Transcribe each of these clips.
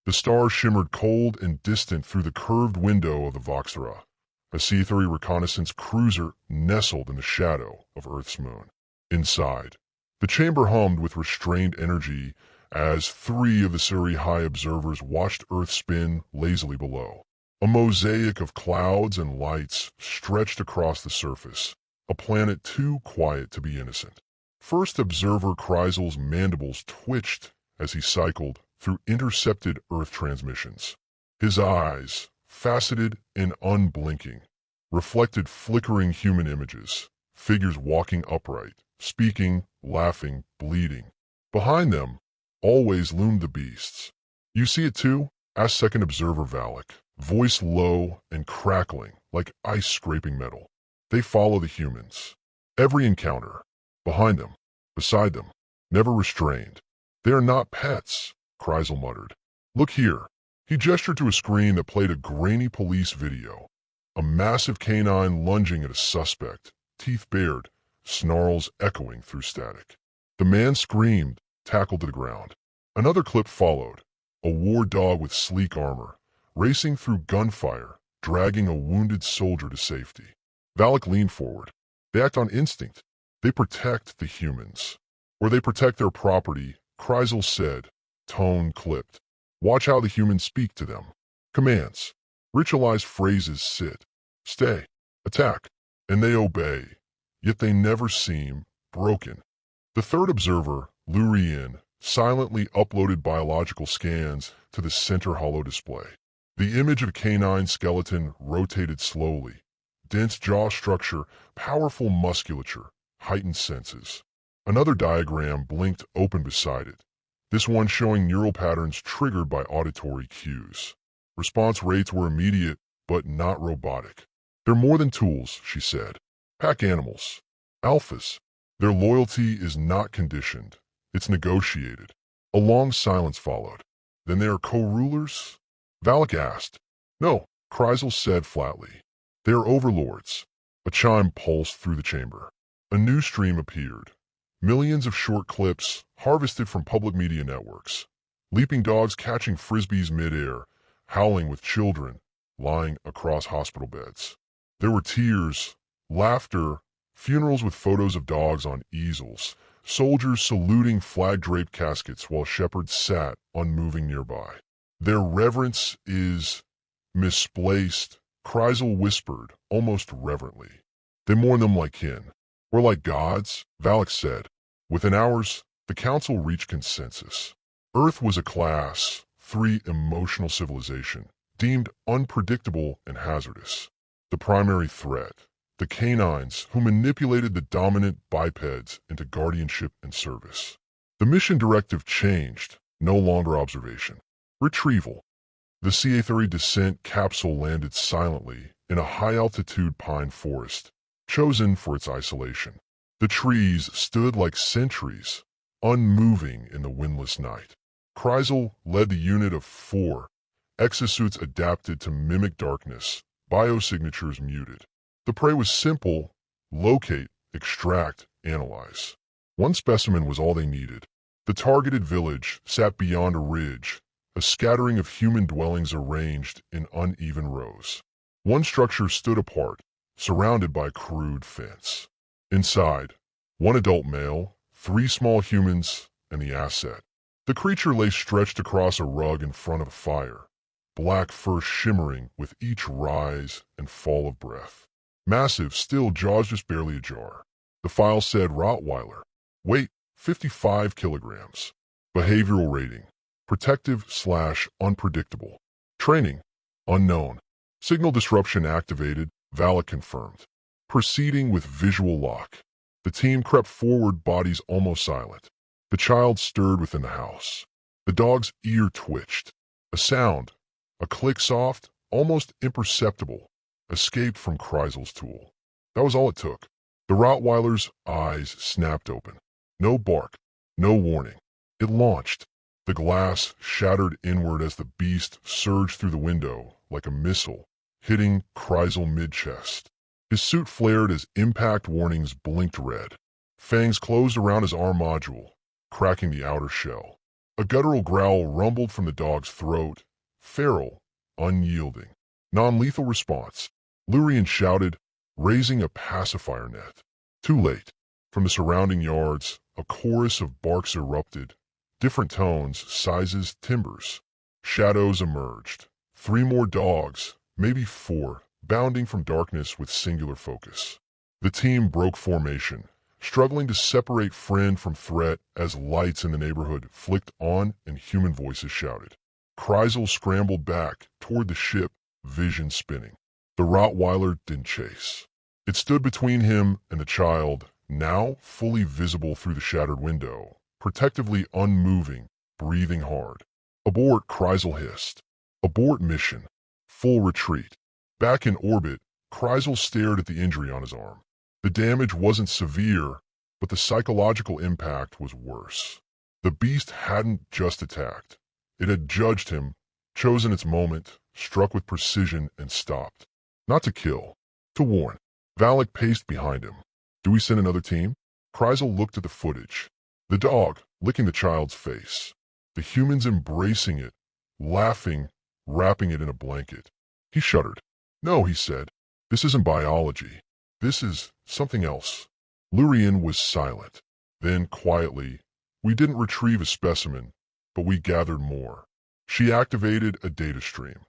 The stars shimmered cold and distant through the curved window of the Voxera, a C-3 reconnaissance cruiser nestled in the shadow of Earth's moon. Inside, the chamber hummed with restrained energy as three of the Suri High observers watched Earth spin lazily below. A mosaic of clouds and lights stretched across the surface, a planet too quiet to be innocent. First observer Chrysal's mandibles twitched as he cycled through intercepted Earth transmissions. His eyes, faceted and unblinking, reflected flickering human images, figures walking upright, speaking, laughing, bleeding. Behind them, always loomed the beasts. "You see it too?" asked second observer Valak, voice low and crackling like ice scraping metal. "They follow the humans. Every encounter. Behind them. Beside them. Never restrained. They are not pets," Chrysal muttered. "Look here." He gestured to a screen that played a grainy police video. A massive canine lunging at a suspect, teeth bared, snarls echoing through static. The man screamed, tackled to the ground. Another clip followed, a war dog with sleek armor, racing through gunfire, dragging a wounded soldier to safety. Valak leaned forward. "They act on instinct. They protect the humans. Or they protect their property," Chrysal said, tone clipped. "Watch how the humans speak to them. Commands. Ritualized phrases: sit, stay, attack. And they obey. Yet they never seem broken." The third observer, Lurien, silently uploaded biological scans to the center hollow display. The image of a canine skeleton rotated slowly. Dense jaw structure, powerful musculature, heightened senses. Another diagram blinked open beside it, this one showing neural patterns triggered by auditory cues. Response rates were immediate, but not robotic. "They're more than tools," she said. "Pack animals. Alphas. Their loyalty is not conditioned. It's negotiated." A long silence followed. "Then they are co-rulers?" Valak asked. "No," Chrysal said flatly. "They are overlords." A chime pulsed through the chamber. A new stream appeared. Millions of short clips harvested from public media networks. Leaping dogs catching frisbees midair, howling with children lying across hospital beds. There were tears, laughter, funerals with photos of dogs on easels, soldiers saluting flag-draped caskets while shepherds sat unmoving nearby. "Their reverence is misplaced," Chrysal whispered, almost reverently. "They mourn them like kin. Or like gods," Valak said. Within hours, the council reached consensus. Earth was a Class 3 emotional civilization, deemed unpredictable and hazardous. The primary threat, the canines who manipulated the dominant bipeds into guardianship and service. The mission directive changed, no longer observation. Retrieval. The CA-30 descent capsule landed silently in a high-altitude pine forest, chosen for its isolation. The trees stood like sentries, unmoving in the windless night. Chrysal led the unit of 4, exosuits adapted to mimic darkness, biosignatures muted. The prey was simple: locate, extract, analyze. One specimen was all they needed. The targeted village sat beyond a ridge, a scattering of human dwellings arranged in uneven rows. One structure stood apart, surrounded by a crude fence. Inside, one adult male, 3 small humans, and the asset. The creature lay stretched across a rug in front of a fire, black fur shimmering with each rise and fall of breath. Massive, still, jaws just barely ajar. The file said Rottweiler. Weight, 55 kilograms. Behavioral rating, protective/unpredictable. Training, unknown. Signal disruption activated, Valak confirmed. Proceeding with visual lock. The team crept forward, bodies almost silent. The child stirred within the house. The dog's ear twitched. A sound, a click soft, almost imperceptible, escaped from Chrysal's tool. That was all it took. The Rottweiler's eyes snapped open. No bark, no warning. It launched. The glass shattered inward as the beast surged through the window like a missile, hitting Chrysal mid-chest. His suit flared as impact warnings blinked red. Fangs closed around his arm module, cracking the outer shell. A guttural growl rumbled from the dog's throat, feral, unyielding. Non-lethal response. Lurian shouted, raising a pacifier net. Too late. From the surrounding yards, a chorus of barks erupted. Different tones, sizes, timbers. Shadows emerged. 3 more dogs, maybe 4, bounding from darkness with singular focus. The team broke formation, struggling to separate friend from threat as lights in the neighborhood flicked on and human voices shouted. Kreisel scrambled back toward the ship, vision spinning. The Rottweiler didn't chase. It stood between him and the child, now fully visible through the shattered window, protectively unmoving, breathing hard. Abort, Kreisel hissed. Abort mission. Full retreat. Back in orbit, Kreisel stared at the injury on his arm. The damage wasn't severe, but the psychological impact was worse. The beast hadn't just attacked. It had judged him, chosen its moment, struck with precision, and stopped. Not to kill, to warn. Valak paced behind him. Do we send another team? Kreisel looked at the footage. The dog, licking the child's face. The humans embracing it, laughing, wrapping it in a blanket. He shuddered. No, he said. This isn't biology. This is something else. Lurian was silent. Then, quietly, we didn't retrieve a specimen, but we gathered more. She activated a data stream.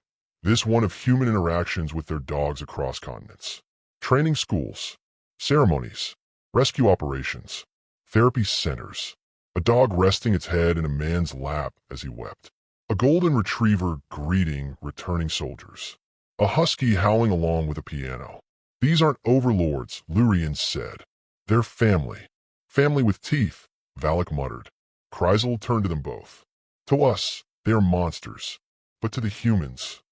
This one of human interactions with their dogs across continents. Training schools, ceremonies, rescue operations, therapy centers. A dog resting its head in a man's lap as he wept. A golden retriever greeting returning soldiers. A husky howling along with a piano. These aren't overlords, Lurian said. They're family. Family with teeth, Valak muttered. Kreisel turned to them both. To us, they are monsters. But to the humans...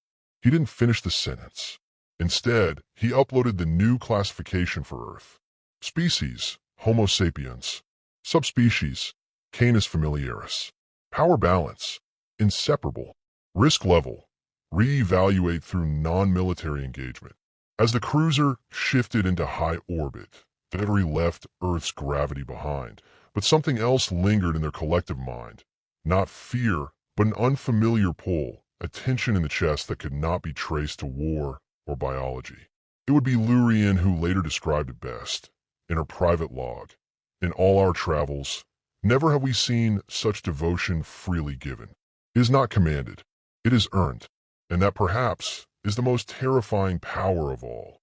He didn't finish the sentence. Instead, he uploaded the new classification for Earth. Species, Homo sapiens. Subspecies, Canis familiaris. Power balance, inseparable. Risk level, re-evaluate through non-military engagement. As the cruiser shifted into high orbit, the battery left Earth's gravity behind, but something else lingered in their collective mind. Not fear, but an unfamiliar pull, a tension in the chest that could not be traced to war or biology. It would be Lurian who later described it best. In her private log, in all our travels, never have we seen such devotion freely given. It is not commanded, it is earned, and that perhaps is the most terrifying power of all.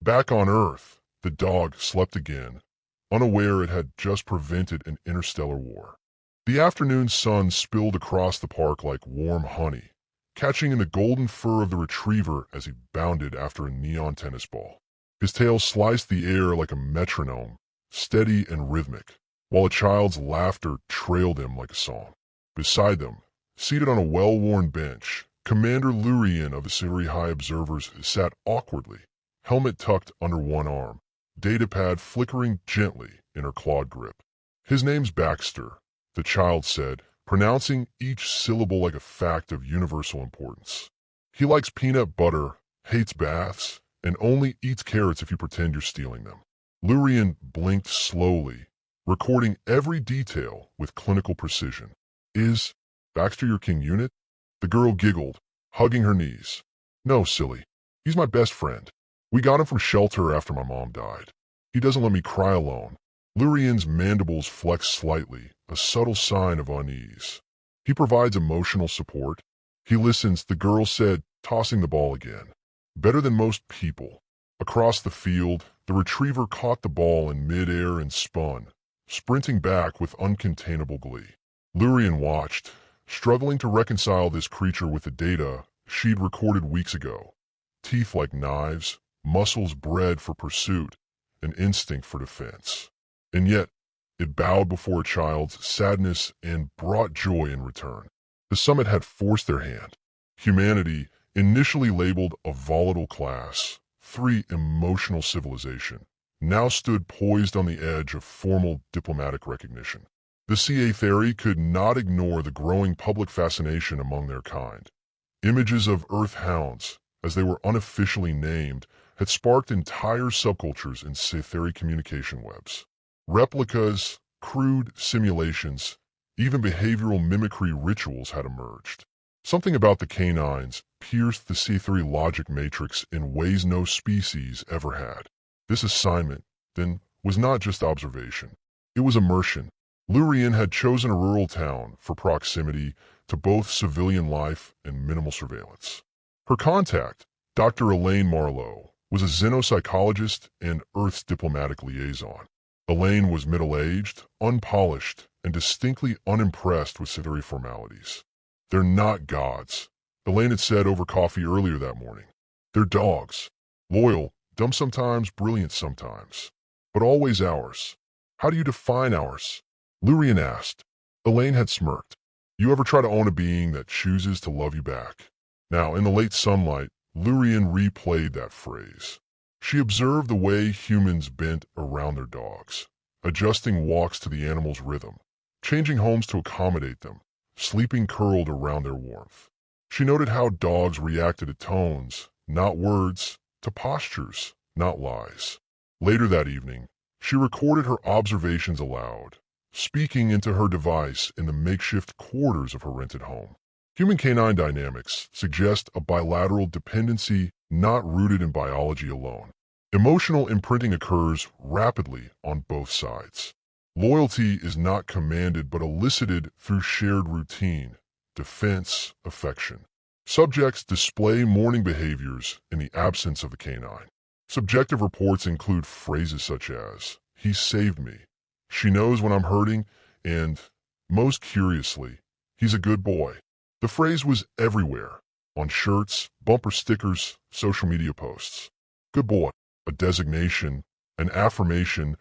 Back on Earth, the dog slept again, unaware it had just prevented an interstellar war. The afternoon sun spilled across the park like warm honey, catching in the golden fur of the retriever as he bounded after a neon tennis ball. His tail sliced the air like a metronome, steady and rhythmic, while a child's laughter trailed him like a song. Beside them, seated on a well-worn bench, Commander Lurian of the Siri High Observers sat awkwardly, helmet tucked under one arm, datapad flickering gently in her clawed grip. His name's Baxter, the child said, pronouncing each syllable like a fact of universal importance. He likes peanut butter, hates baths, and only eats carrots if you pretend you're stealing them. Lurian blinked slowly, recording every detail with clinical precision. Is Baxter your king unit? The girl giggled, hugging her knees. No, silly. He's my best friend. We got him from shelter after my mom died. He doesn't let me cry alone. Lurian's mandibles flexed slightly, a subtle sign of unease. He provides emotional support. He listens, the girl said, tossing the ball again. Better than most people. Across the field, the retriever caught the ball in midair and spun, sprinting back with uncontainable glee. Lurian watched, struggling to reconcile this creature with the data she'd recorded weeks ago. Teeth like knives, muscles bred for pursuit, an instinct for defense. And yet, it bowed before a child's sadness and brought joy in return. The summit had forced their hand. Humanity, initially labeled a volatile class, 3 emotional civilization, now stood poised on the edge of formal diplomatic recognition. The CA theory could not ignore the growing public fascination among their kind. Images of Earth hounds, as they were unofficially named, had sparked entire subcultures in Cytheri communication webs. Replicas, crude simulations, Even behavioral mimicry rituals had emerged. Something about the canines pierced the C3 logic matrix in ways no species ever had. This assignment, then, was not just observation. It was immersion. Lurien had chosen a rural town for proximity to both civilian life and minimal surveillance. Her contact, Dr. Elaine Marlowe, was a xenopsychologist and Earth's diplomatic liaison. Elaine was middle-aged, unpolished, and distinctly unimpressed with C3 formalities. "They're not gods," Elaine had said over coffee earlier that morning. "They're dogs. Loyal, dumb sometimes, brilliant sometimes. But always ours." "How do you define ours?" Lurien asked. Elaine had smirked. "You ever try to own a being that chooses to love you back?" Now, in the late sunlight, Lurien replayed that phrase. She observed the way humans bent around their dogs, adjusting walks to the animal's rhythm, changing homes to accommodate them, sleeping curled around their warmth. She noted how dogs reacted to tones, not words, to postures, not lies. Later that evening, she recorded her observations aloud, speaking into her device in the makeshift quarters of her rented home. Human-canine dynamics suggest a bilateral dependency not rooted in biology alone. Emotional imprinting occurs rapidly on both sides. Loyalty is not commanded but elicited through shared routine, defense, affection. Subjects display mourning behaviors in the absence of the canine. Subjective reports include phrases such as, "He saved me," "She knows when I'm hurting," and, most curiously, "He's a good boy." The phrase was everywhere, on shirts, bumper stickers, social media posts. Good boy, a designation, an affirmation,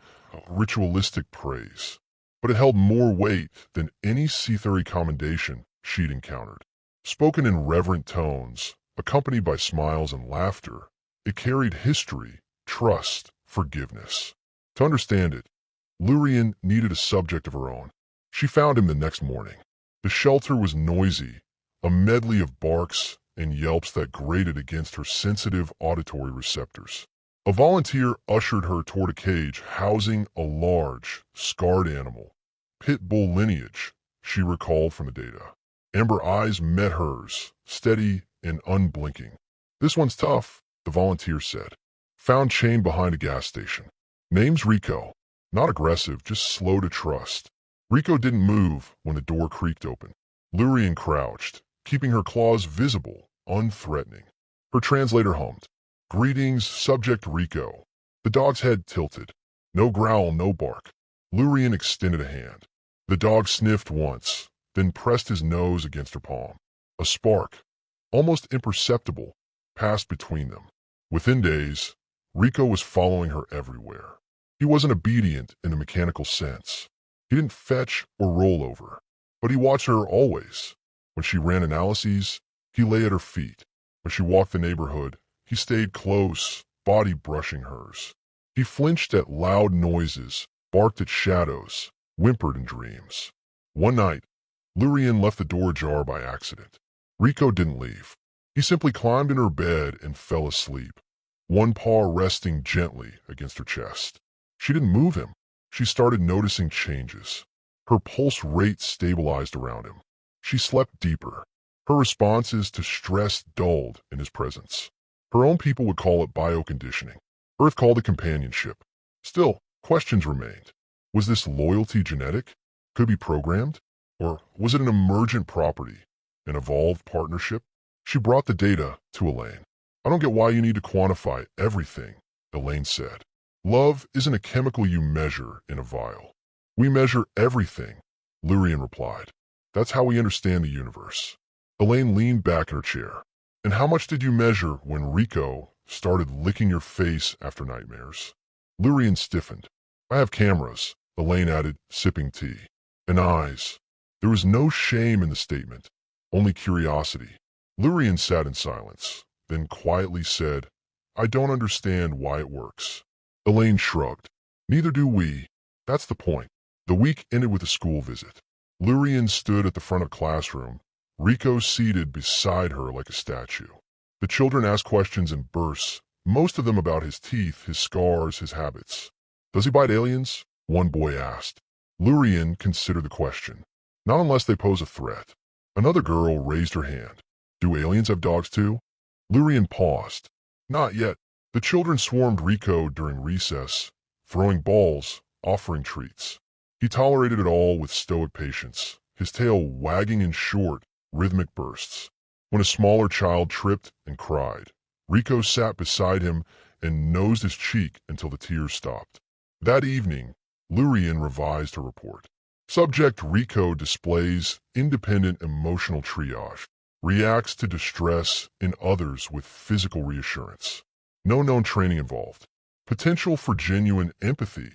ritualistic praise. But it held more weight than any C3 commendation she'd encountered. Spoken in reverent tones, accompanied by smiles and laughter, it carried history, trust, forgiveness. To understand it, Lurien needed a subject of her own. She found him the next morning. The shelter was noisy, a medley of barks and yelps that grated against her sensitive auditory receptors. A volunteer ushered her toward a cage housing a large, scarred animal. Pit bull lineage, she recalled from the data. Amber eyes met hers, steady and unblinking. "This one's tough," the volunteer said. "Found chained behind a gas station. Name's Rico. Not aggressive, just slow to trust." Rico didn't move when the door creaked open. Lurien crouched, keeping her claws visible, unthreatening. Her translator hummed. "Greetings, subject Rico." The dog's head tilted. No growl, no bark. Lurien extended a hand. The dog sniffed once, then pressed his nose against her palm. A spark, almost imperceptible, passed between them. Within days, Rico was following her everywhere. He wasn't obedient in the mechanical sense. He didn't fetch or roll over, but he watched her always. When she ran analyses, he lay at her feet. When she walked the neighborhood, he stayed close, body brushing hers. He flinched at loud noises, barked at shadows, whimpered in dreams. One night, Lurien left the door ajar by accident. Rico didn't leave. He simply climbed in her bed and fell asleep, one paw resting gently against her chest. She didn't move him. She started noticing changes. Her pulse rate stabilized around him. She slept deeper. Her responses to stress dulled in his presence. Her own people would call it bioconditioning. Earth called it companionship. Still, questions remained. Was this loyalty genetic? Could it be programmed? Or was it an emergent property? An evolved partnership? She brought the data to Elaine. "I don't get why you need to quantify everything," Elaine said. "Love isn't a chemical you measure in a vial." "We measure everything," Lurien replied. "That's how we understand the universe." Elaine leaned back in her chair. "And how much did you measure when Rico started licking your face after nightmares?" Lurien stiffened. "I have cameras," Elaine added, sipping tea. "And eyes." There was no shame in the statement, only curiosity. Lurien sat in silence, then quietly said, "I don't understand why it works." Elaine shrugged. "Neither do we. That's the point." The week ended with a school visit. Lurien stood at the front of the classroom, Rico seated beside her like a statue. The children asked questions in bursts, most of them about his teeth, his scars, his habits. "Does he bite aliens?" one boy asked. Lurien considered the question. Not unless they pose a threat. Another girl raised her hand. Do aliens have dogs too? Lurian paused. Not yet. The children swarmed Rico during recess, throwing balls, offering treats. He tolerated it all with stoic patience, his tail wagging in short, rhythmic bursts. When a smaller child tripped and cried, Rico sat beside him and nosed his cheek until the tears stopped. That evening, Lurian revised her report. Subject Rico displays independent emotional triage, reacts to distress in others with physical reassurance. No known training involved. Potential for genuine empathy,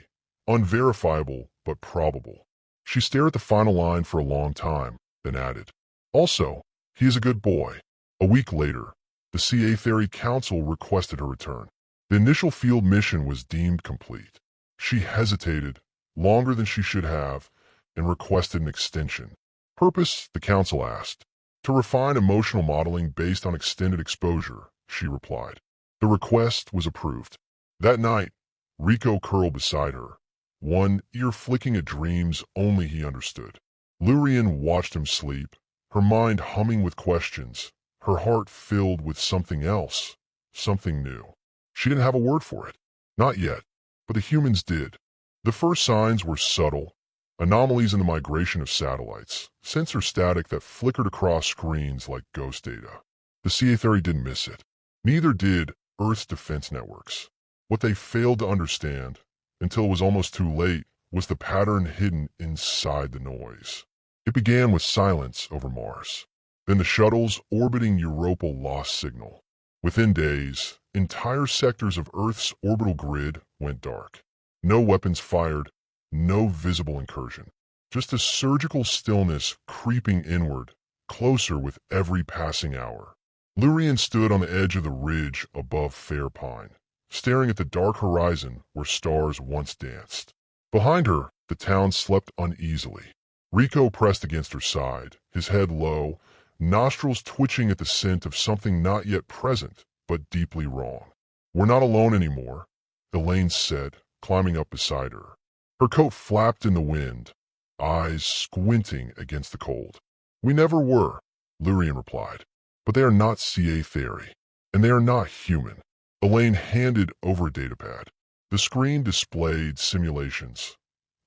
unverifiable but probable. She stared at the final line for a long time, then added, also, he is a good boy. A week later, the Sci-Fi Council requested her return. The initial field mission was deemed complete. She hesitated, longer than she should have, and requested an extension. Purpose, the council asked. To refine emotional modeling based on extended exposure, she replied. The request was approved. That night, Rico curled beside her, one ear flicking at dreams only he understood. Lurian watched him sleep, her mind humming with questions, her heart filled with something else, something new. She didn't have a word for it. Not yet, but the humans did. The first signs were subtle, anomalies in the migration of satellites, sensor static that flickered across screens like ghost data. The Sci-Fi didn't miss it. Neither did Earth's defense networks. What they failed to understand, until it was almost too late, was the pattern hidden inside the noise. It began with silence over Mars. Then the shuttles orbiting Europa lost signal. Within days, entire sectors of Earth's orbital grid went dark. No weapons fired, no visible incursion. Just a surgical stillness creeping inward, closer with every passing hour. Lurian stood on the edge of the ridge above Fairpine, staring at the dark horizon where stars once danced. Behind her, the town slept uneasily. Rico pressed against her side, his head low, nostrils twitching at the scent of something not yet present, but deeply wrong. We're not alone anymore, Elaine said, climbing up beside her. Her coat flapped in the wind, eyes squinting against the cold. We never were, Lurian replied. But they are not Sci-Fi, and they are not human. Elaine handed over a datapad. The screen displayed simulations.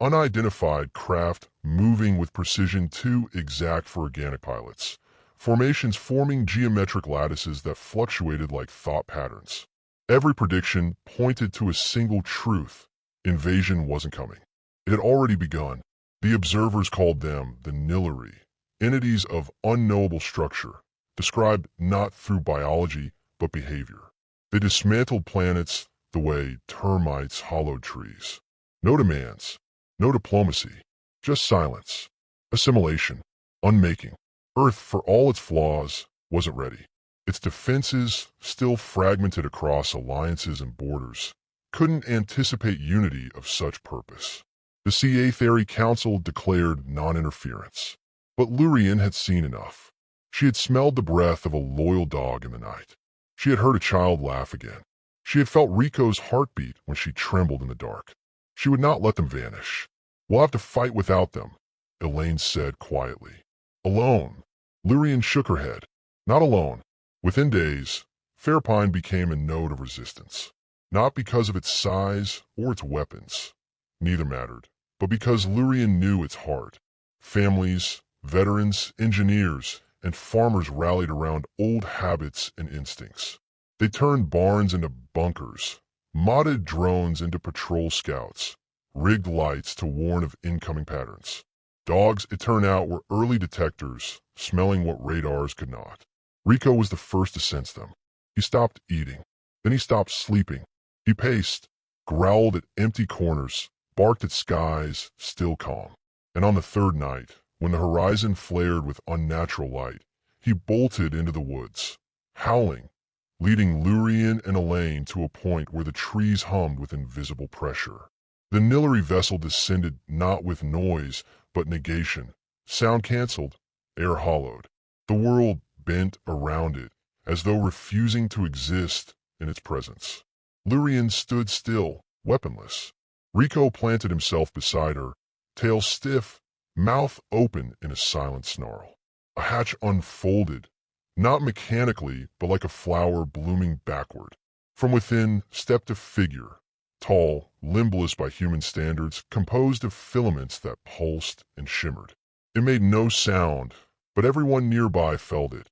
Unidentified craft moving with precision too exact for organic pilots. Formations forming geometric lattices that fluctuated like thought patterns. Every prediction pointed to a single truth. Invasion wasn't coming. It had already begun. The observers called them the Nilari, entities of unknowable structure, described not through biology but behavior. They dismantled planets the way termites hollowed trees. No demands, no diplomacy, just silence, assimilation, unmaking. Earth, for all its flaws, wasn't ready. Its defenses, still fragmented across alliances and borders, couldn't anticipate unity of such purpose. The Sci-Fi Council declared non-interference. But Lurian had seen enough. She had smelled the breath of a loyal dog in the night. She had heard a child laugh again. She had felt Rico's heartbeat when she trembled in the dark. She would not let them vanish. We'll have to fight without them, Elaine said quietly. Alone. Lurian shook her head. Not alone. Within days, Fairpine became a node of resistance. Not because of its size or its weapons. Neither mattered. But because Lurian knew its heart. Families, veterans, engineers, and farmers rallied around old habits and instincts. They turned barns into bunkers, modded drones into patrol scouts, rigged lights to warn of incoming patterns. Dogs, it turned out, were early detectors, smelling what radars could not. Rico was the first to sense them. He stopped eating. Then he stopped sleeping. He paced, growled at empty corners, barked at skies, still calm. And on the third night, when the horizon flared with unnatural light, he bolted into the woods, howling, leading Lurian and Elaine to a point where the trees hummed with invisible pressure. The Nilari vessel descended not with noise, but negation. Sound canceled, air hollowed. The world bent around it, as though refusing to exist in its presence. Lurian stood still, weaponless. Rico planted himself beside her, tail stiff, mouth open in a silent snarl. A hatch unfolded, not mechanically, but like a flower blooming backward. From within stepped a figure, tall, limbless by human standards, composed of filaments that pulsed and shimmered. It made no sound, but everyone nearby felt it,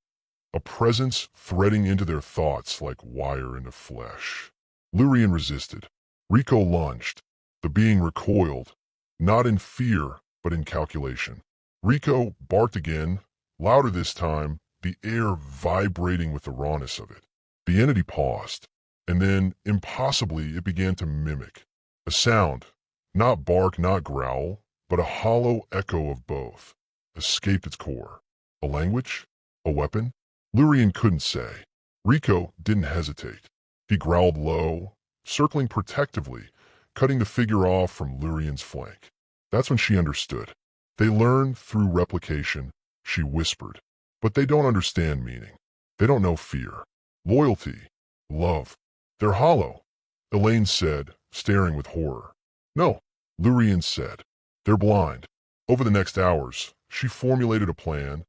a presence threading into their thoughts like wire into flesh. Lurian resisted. Rico lunged. The being recoiled, not in fear, but in calculation. Rico barked again, louder this time, the air vibrating with the rawness of it. The entity paused, and then, impossibly, it began to mimic. A sound, not bark, not growl, but a hollow echo of both, escaped its core. A language? A weapon? Lurian couldn't say. Rico didn't hesitate. He growled low, circling protectively, cutting the figure off from Lurian's flank. That's when she understood. They learn through replication, she whispered. But they don't understand meaning. They don't know fear, loyalty, love. They're hollow, Elaine said, staring with horror. No, Lurian said. They're blind. Over the next hours, she formulated a plan,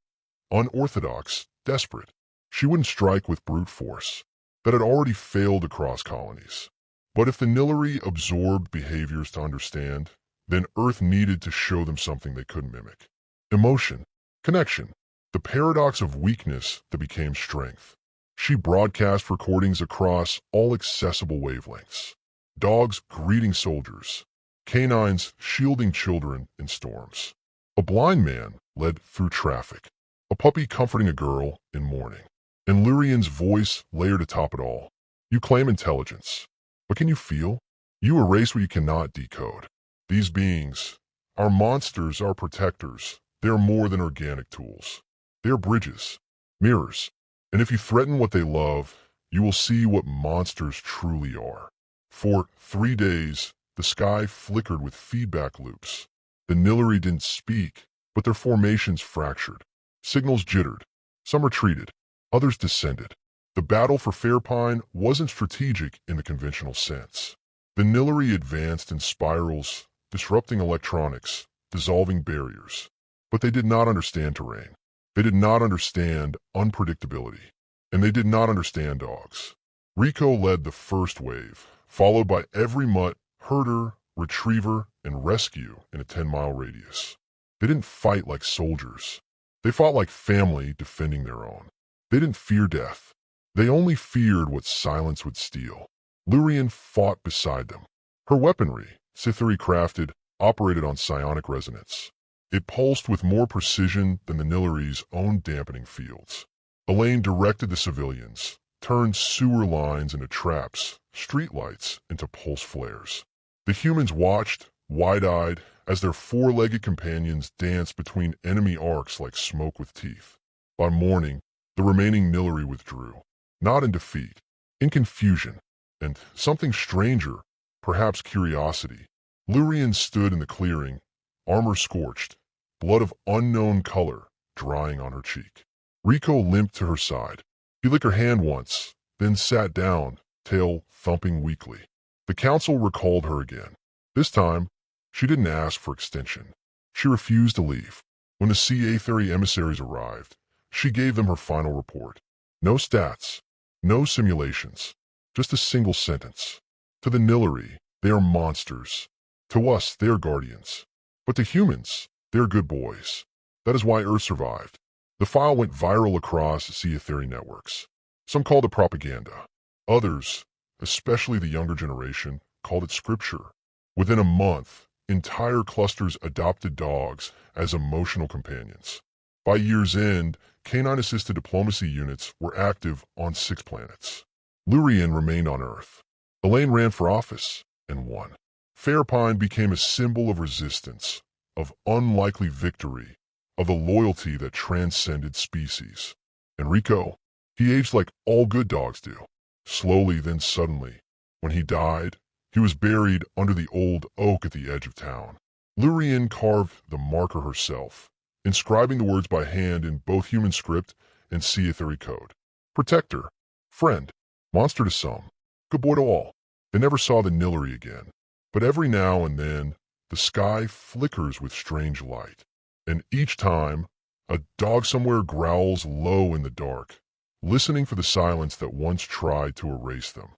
unorthodox, desperate. She wouldn't strike with brute force. That had already failed across colonies. But if the Nilary absorbed behaviors to understand, then Earth needed to show them something they couldn't mimic. Emotion, connection, the paradox of weakness that became strength. She broadcast recordings across all accessible wavelengths. Dogs greeting soldiers, canines shielding children in storms. A blind man led through traffic, a puppy comforting a girl in mourning. And Lurian's voice layered atop it all. You claim intelligence, but can you feel? You erase what you cannot decode. These beings, our monsters, our protectors, they are more than organic tools. They are bridges, mirrors, and if you threaten what they love, you will see what monsters truly are. For 3 days, the sky flickered with feedback loops. The Nilary didn't speak, but their formations fractured. Signals jittered. Some retreated. Others descended. The battle for Fairpine wasn't strategic in the conventional sense. The Nilary advanced in spirals, disrupting electronics, dissolving barriers. But they did not understand terrain. They did not understand unpredictability. And they did not understand dogs. Rico led the first wave, followed by every mutt, herder, retriever, and rescue in a 10-mile radius. They didn't fight like soldiers. They fought like family defending their own. They didn't fear death. They only feared what silence would steal. Lurian fought beside them. Her weaponry, Cythery crafted, operated on psionic resonance. It pulsed with more precision than the Nilary's own dampening fields. Elaine directed the civilians, turned sewer lines into traps, streetlights into pulse flares. The humans watched, wide-eyed, as their four-legged companions danced between enemy arcs like smoke with teeth. By morning, the remaining Nilary withdrew, not in defeat, in confusion, and something stranger, perhaps curiosity. Lurian stood in the clearing, armor scorched, blood of unknown color drying on her cheek. Rico limped to her side. He licked her hand once, then sat down, tail thumping weakly. The council recalled her again. This time, she didn't ask for extension. She refused to leave. When the Sea Aetheri emissaries arrived, she gave them her final report. No stats, no simulations, just a single sentence. To the Nilary, they are monsters. To us, they are guardians. But to humans, they are good boys. That is why Earth survived. The file went viral across Sea Aetheri networks. Some called it propaganda. Others, especially the younger generation, called it scripture. Within a month, entire clusters adopted dogs as emotional companions. By year's end, canine-assisted diplomacy units were active on 6 planets. Lurian remained on Earth. Elaine ran for office and won. Fairpine became a symbol of resistance, of unlikely victory, of a loyalty that transcended species. Enrico, he aged like all good dogs do. Slowly, then suddenly. When he died, he was buried under the old oak at the edge of town. Lurian carved the marker herself, inscribing the words by hand in both human script and Sea Aetheri code. Protector, friend, monster to some, good boy to all. They never saw the Nilary again, but every now and then the sky flickers with strange light. And each time, a dog somewhere growls low in the dark, listening for the silence that once tried to erase them.